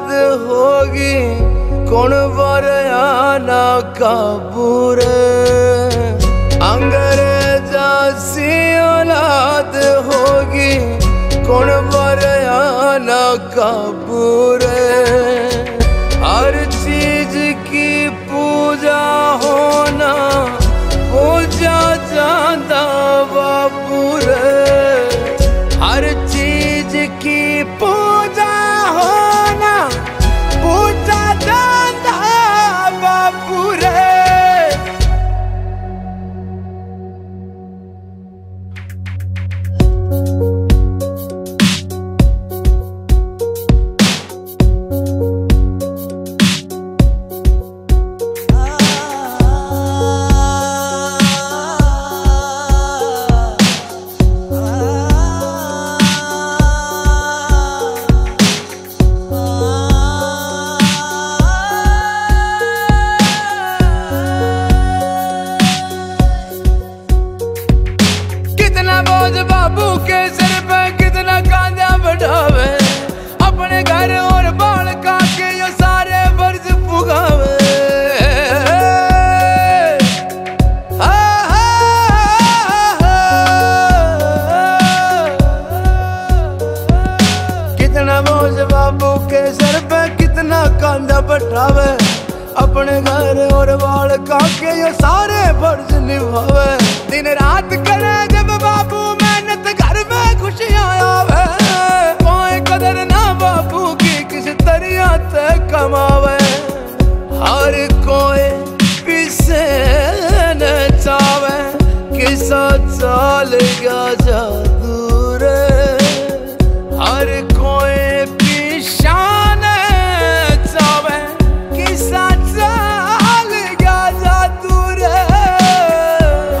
औलाद होगी कौन बरया ना काबूर। अंग्रेजा सी औलाद होगी कौन बरया ना काबूर। हर चीज की पूजा होना पूजा जाता बापुर। हर चीज की पूजा होना पूजा जाता बापुर। बाबू के सिर पे कितना कांधा बढ़ावे, अपने घर और बाल काके ये सारे फर्ज पुगावे। कितना बोझ बाबू के सिर पे कितना कांधा बढ़ावे, अपने घर और बाल काके ये सारे फर्ज निभावे। दिन रात करे जब बाबू मेहनत घर में खुशियां आवे, कोई कदर ना बाबू की किस तरिया ते कमावे। हर कोई पीछे न चावे किसा चाल गया जादूर। हर कोई पीछा न चावे किसा चाल गया जादूर।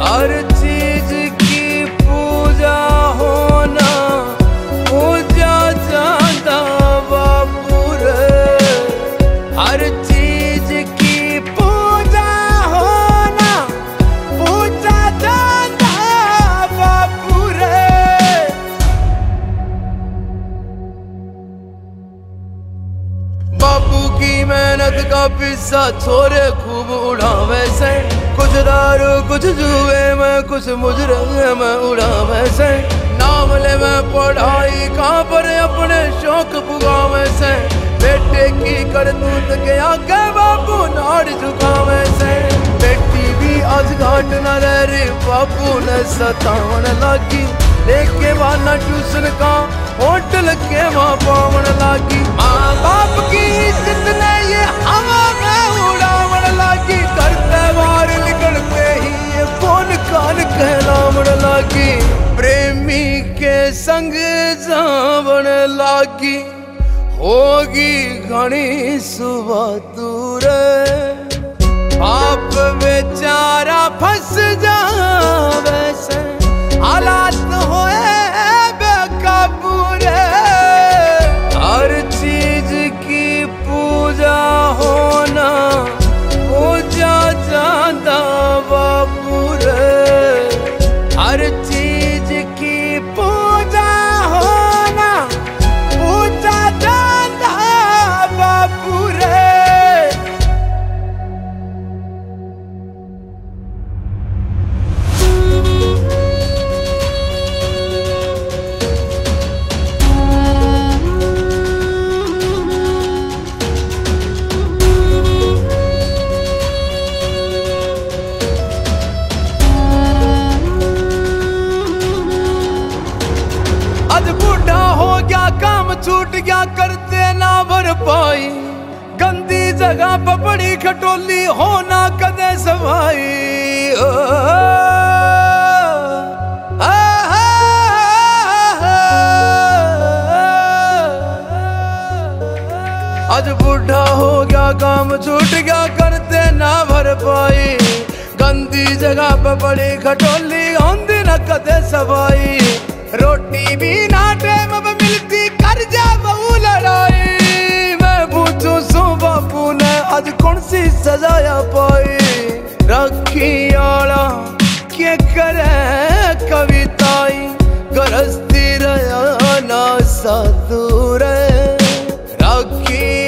हर चीज की पूजा होना पूजा जाता बापुर। हर चीज की पूजा होना पूजा जाता बापुर। बापू की मेहनत का पिस्सा छोरे खूब उड़ावे से, कुछ दारू कुछ जुए में कुछ मुजरे में उड़ावे से। नाम ले में पढ़ाई कहाँ पर अपने शौक पुगावे से, बेटे की करतूत के आगे बापू नाड़ झुकावे से। बेटी भी आज घाट न रह रही बापू ने सतावन लागी, लेके वाला ट्यूशन का होटल के वहाँ पावन लागी। माँ बाप की इज्जत ने ये हवा में उड़ावन लागी, करते बार निकलते ही ये फोन कान कहलावन लागी। प्रेमी के संग जावन लागी, होगी घनी सुबह दूर। बाप बेचारा फंस जावे से, हालात होए बेकाबूर। हर चीज की पूजा होना पूजा जाता बापुर। हर चीज की पूजा होना पूजा जाता बापुर। आज बूढ़ा हो गया काम छूट गया करते ना भरपाई, गंदी जगह पर बड़ी खटोली होना कदे सफाई। आज बूढ़ा हो गया काम छूट गया करते ना भरपाई, गंदी जगह पर बड़ी खटोली होंदी न कदे सफाई। रोटी भी ना टाइम पे मिलती कर जा बहु लड़ाई। मैं पूछूं सो बापू ने आज कौन सी सजाया पाई, रखी आला के करे कविताई। गरजती रहा ना सा दूर, राखी